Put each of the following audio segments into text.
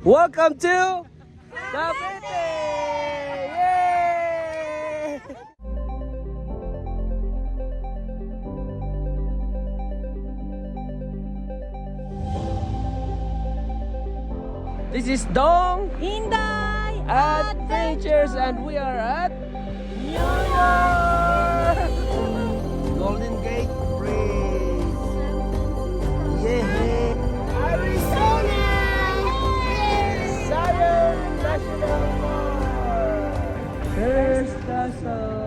Welcome to Cavite! Yay! This is Dong Inday Adventures and we are at New York! Golden Gate Bridge! Yeah! Arizona! Zion National Park! First Castle!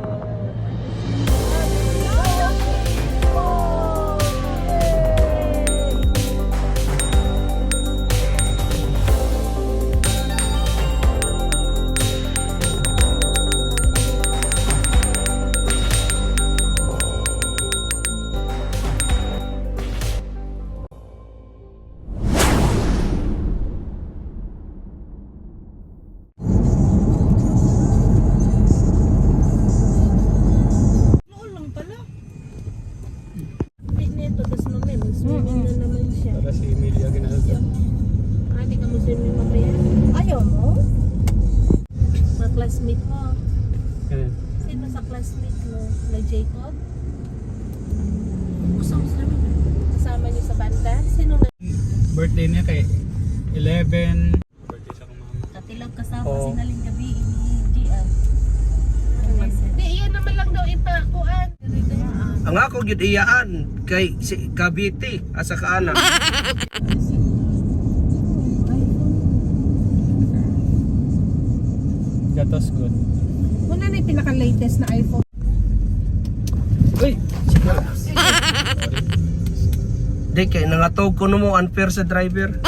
Classmate mo. Sino sa classmate mo? Na Jacob? Kasama niyo sa banda? Sino na? Birthday niya kay 11. Birthday sa kumama. Katilog kasama sinaling gabi ni Gian. Hindi, iyan naman lang daw ipakuan. Ang ako gyud iyaan kay si Cavite asa kaana. Gatos good. Muna na yung pinaka-latest na iPhone. Uy! Di kay nangatog ko mo unfair sa driver.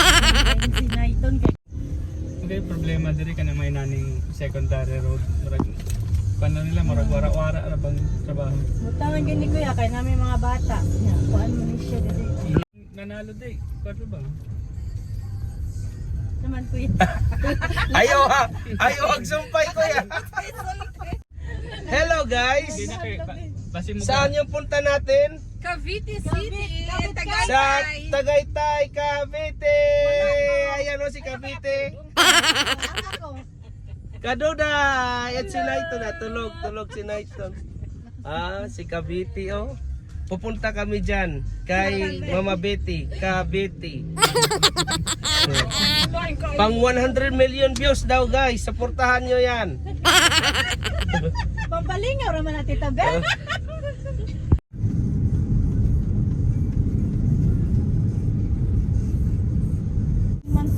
Okay, problema diri ka na may naning secondary road. Murag paano nila murag wara-wara ra bang trabaho. Mutangan gini kuya kay namin mga bata. Kuan mo ni siya diri. Nanalo day. Kwato ba? Naman kuya. Ayaw ha! Ayaw agsumpay ko yan! Hello guys! Hindi na kay basi mo. Saan yung punta natin? Cavite City! Sa Tagaytay, Cavite! Ayan o si Cavite! Kaduday! At si Naiton na, tulog si Naiton. Si Cavite oh. Pupunta kami dyan kay Mama Betty, Cavite. Pang 100 million views daw guys, supportahan nyo yan. Pampalingaw raman natin tabi.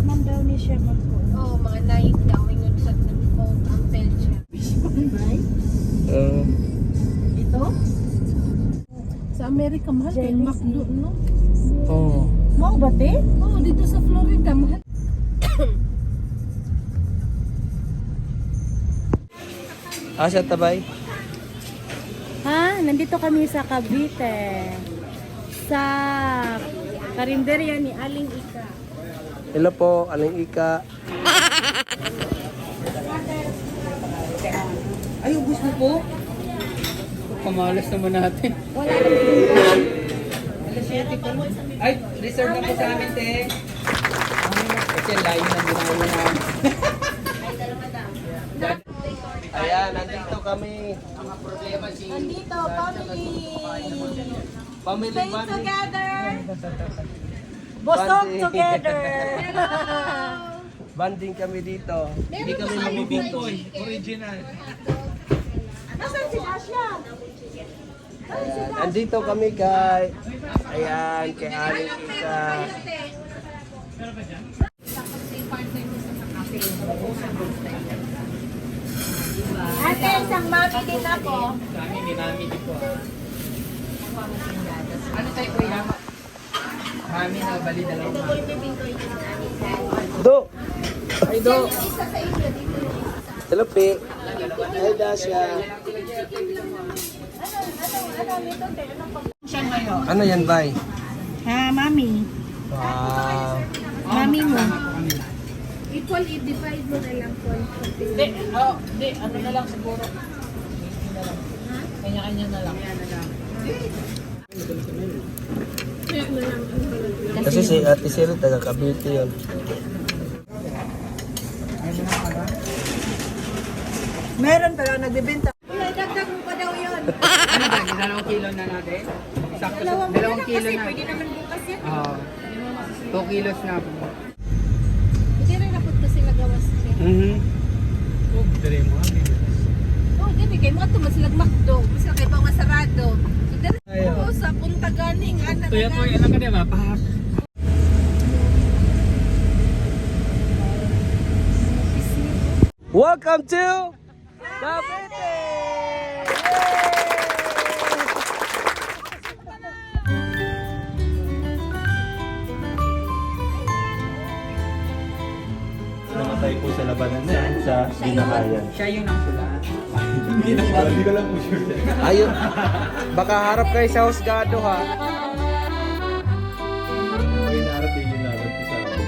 Man daw ni siya magpo. Oo, mga 9 daw yung sa phone ang Belgium. Ito? Sa Amerika mahal kay McDo, no? Oh. Mau ba te? Oo, dito sa Florida mahal. Asa tabay? Ha, nandito kami sa Cavite. Sa karinderya ni Aling Ika. Hello po, Aling Ika. Ay, ubos mo po. Kamalas naman natin. Wala naman. Ay, reserve na po sa amin, te. Kasi layo na ginawa namin. Ayan, nandito kami. Nandito, family. Family Stay bonding. together. Busog Bonding. together. Banding kami dito. Hindi kami mabibingkoy. Original. Nasaan si Asya? Ayan, nandito kami kay kay Aling Ika. Ate, isang mami din ako. Kami ginamit ko. Ano tayo po yan? Kami na bali dalawang mami. Do! Ay, Do! Hello, Pi. Ay, Dasha. Ano yan, Bay? Ha, mami. Wow. Mami mo. Equal, i-divide mo na lang po. Hindi, ano na lang siguro. Kanya-kanya na lang. Kasi si Ate Siri taga Cavite yun. Meron pero nagbibenta. Wala, dagdag mo pa daw yun. Ano ba? 2 kilo na natin? Sakto sa 2 kilo na. Pwede naman bukas yan. Oo. 2 kilos na. Hindi rin napot ko sila gawas. Oh, dire mo. Oh, di kay mo ato masilag makdo. Bisa kay pa masarado. So dire Ayaw. ko sa punta ganing anak. Tuya po, alam ka di ba? Pahap. Welcome to Cavite! Namatay po sa labanan na yan sa Binahayan. Siya yung nangsulat. Hindi ko lang po sure. Ayun. Baka harap kayo sa husgado ha. May narating yung naroon po sa Binahayan.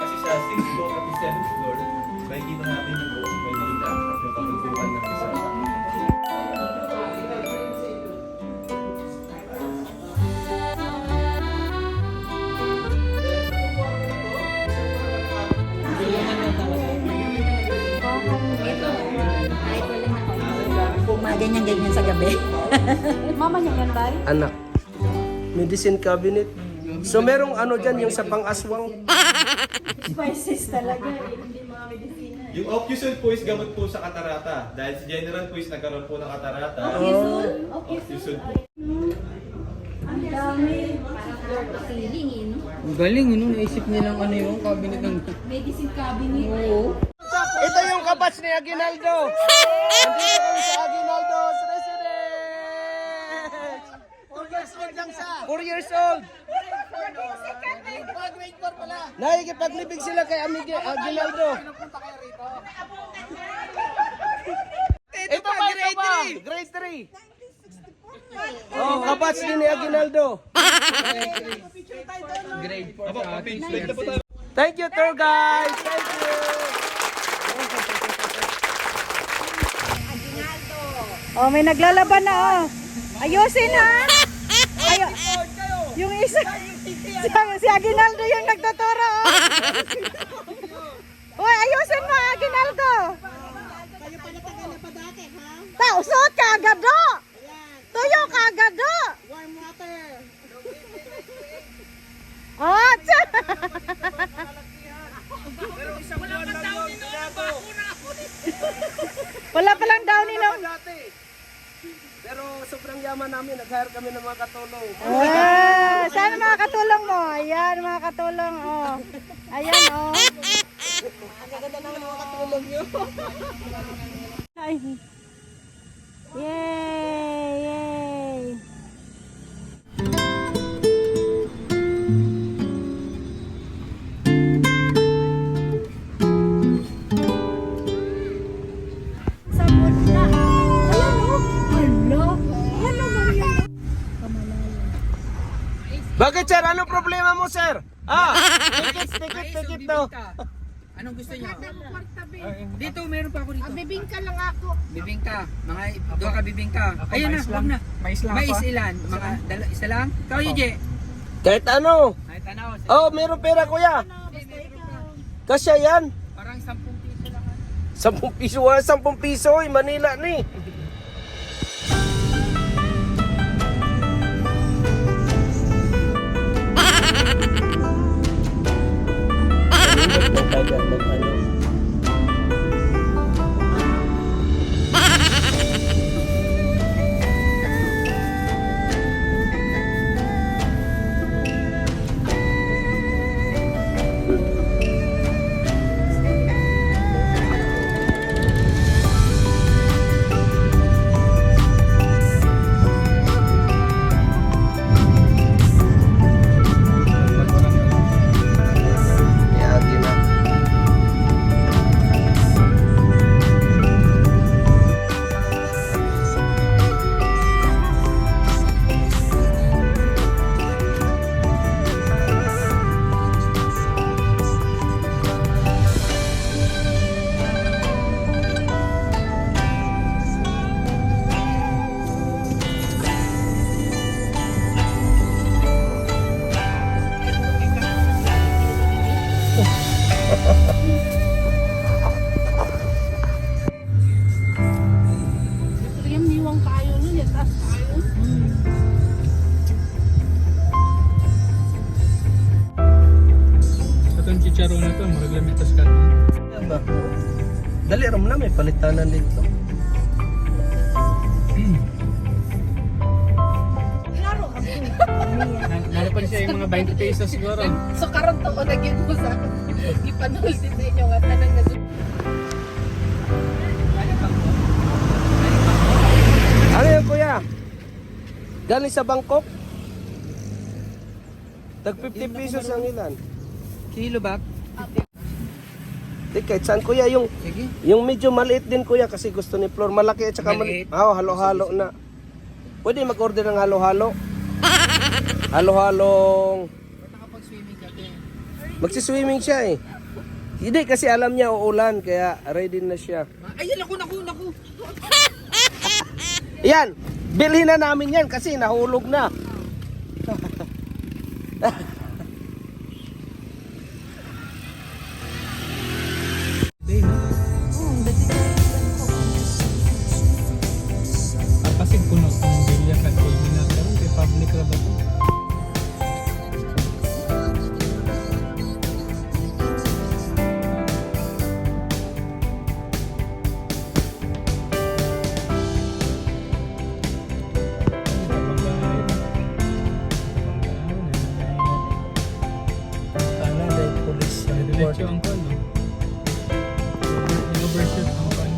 Kasi sa 6th floor at 7th floor, makikita natin yung buong Manila at yung kabundukan ng Rizal. Mga ganyan-ganyan sa gabi. Mama niya yan ba? Anak. Medicine cabinet. So merong ano dyan yung sa pang-aswang. Spices talaga. Hindi mga medicina. Yung Ocusul po is gamot po sa katarata. Dahil si General po is nagkaroon po ng katarata. Ocusul po. Ang dami. Ang galing, yun. Naisip nilang ano yung cabinet ng... Medicine cabinet. Oo. Ito yung kabats ni Aguinaldo. Andito kami sa Aguinaldo's residence. 4 years old lang siya. 4 years old. Nakikipaglibig sila kay Aguinaldo. Ito pa, grade 3. Oh, kabats din ni Aguinaldo. Grade 4 sa atin. Thank you, tour guys. Thank you. Oh, may naglalaban na oh. Ayusin ha. Yung isa. Si Aguinaldo yung nagtuturo oh. Uy, ayusin mo Aguinaldo. Kayo pa natagal na pa dati ha? Tausot ka agad do. Tuyo ka agad do. Warm water. Oh, wala pa lang daw nila. Pero sobrang yaman namin, nag-hire kami ng mga katulong. Saan mga katulong mo? Ayan, mga katulong. Oh. Ayan, oh. Ang ganda ng mga katulong nyo. Ay. Yay! Yay! Sa muna. Ayan, oh. Hello. Hello, Maria. Bakit sir? Anong problema mo sir? Tikit to. Anong gusto niyo? Dito, meron pa ako dito. Bibingka lang ako. Bibingka. Mga doon ka bibingka. Ayun na, huwag na. Mais ilan? Mga isa lang? Ikaw, Yuji. Kahit ano. Ay, tanaw. Oh, meron pera kuya. Kasya yan. Parang 10 piso lang. 10 piso, 10 piso. Manila ni. ng dagat ng ano. Kaya di na. Yung niwang kayo nun, yung taas kayo. Itong chicharo na to, maraglamitas ka. Yan ba? Dali ram na may palitanan dito. Nalapan siya yung mga 20 pesos siguro. So karon to ko nagyan mo sa ipanul din sa inyo nga tanang na Ano yan kuya? Galing sa Bangkok? Tag 50 pesos ang ilan. Kilo ba? Di kahit saan kuya yung Sige. yung medyo maliit din kuya kasi gusto ni Flor malaki at saka Maliit? Oh, halo-halo na. Pwede mag-order ng halo-halo. Halo-halong Nakapag-swimming ka din. magsiswimming siya eh. Hindi kasi alam niya uulan kaya ready na siya. Ayun, naku. Yan, bilhin na namin yan kasi nahulog na. Day, no? Kapasig puno kung bilya ka kung ginagawa kay public ra ba to? Ano na yung police report? Diretso ang kon, no? Yung overshoot ang kon.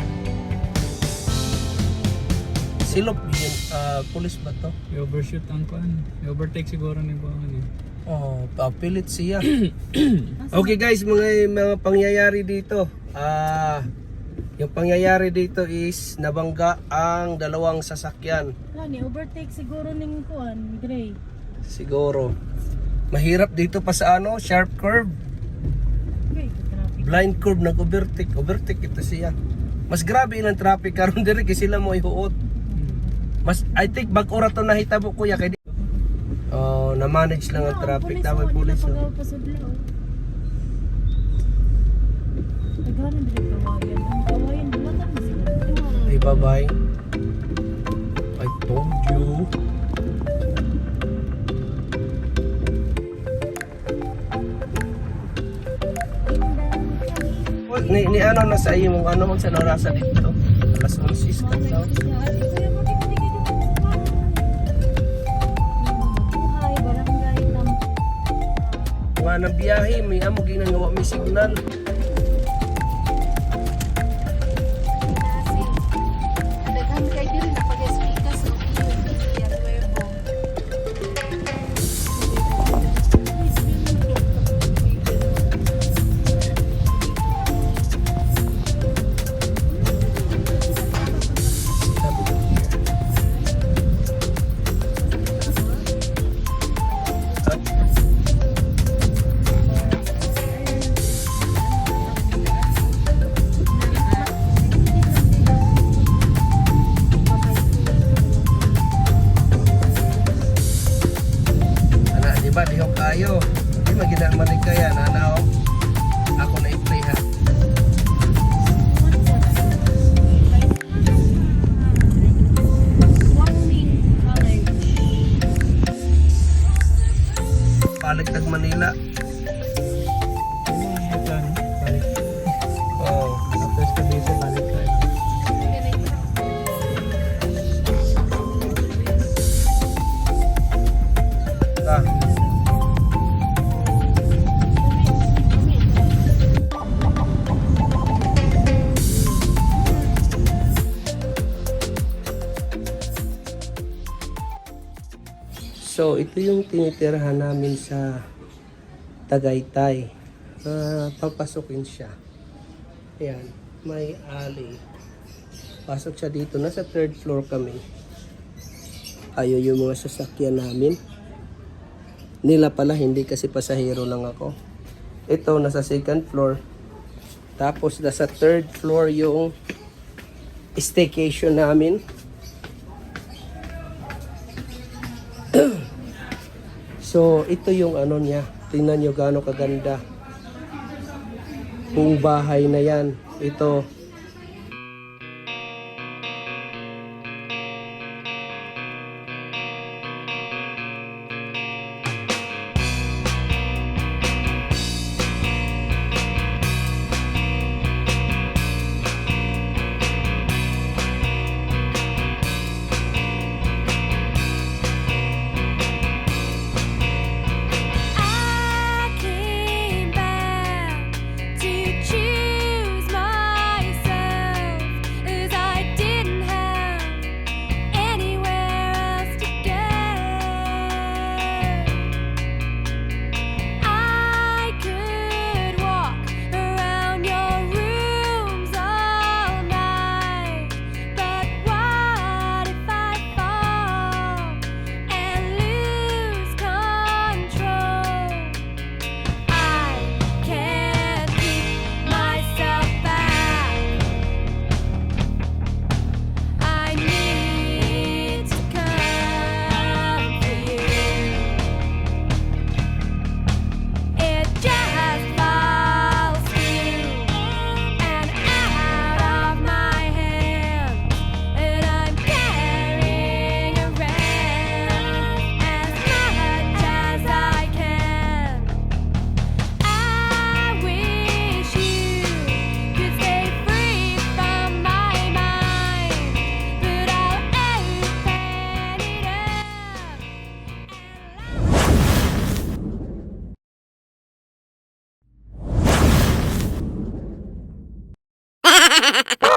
Silop yun, police ba to? Yung overshoot ang kon. Yung overtake siguro ni Buangan eh. Oh, papilit siya. Okay guys, mga pangyayari dito. Yung pangyayari dito is nabangga ang dalawang sasakyan. ni overtake siguro ning kuan, Gray. Siguro. Mahirap dito pa sa ano, sharp curve. Gray, traffic. Blind curve, nag-overtake. Overtake ito siya. Mas grabe ilang traffic karon diri kay sila mo ihuot. Mas I think bag-ora to nahitabo kuya kay oh, na-manage lang ang traffic dapat pulis. Oh. Naghanan din kawayan. Ang kawayan, wala ka na sila. Hey, bye-bye. I told you. Ni ano na sa iyo mong ano mong sa narasa dito. Alas 11 ka daw. Nga nang biyahe, may amo ginagawa may signal. Daghan kay diri na pag-speaker sa yan webo. So, ito yung tinitirahan namin sa Tagaytay. Papasukin siya. Ayan, may alley. Pasok siya dito. Nasa 3rd floor kami. Ayaw yung mga sasakyan namin. Nila pala, hindi kasi pasahero lang ako. Ito, nasa 2nd floor. Tapos, nasa 3rd floor yung staycation namin. So, ito yung ano niya. Tingnan nyo gaano kaganda. Kung bahay na yan. Ito. I came back to choose myself, as I didn't have anywhere else to go. I could walk around your rooms all night, but what if I fall and lose control? I can't keep myself back. I need to come for you. It just falls through and out of my hands, and I'm carrying around as much as I can. I wish you could stay free from my mind, but I'll open it up and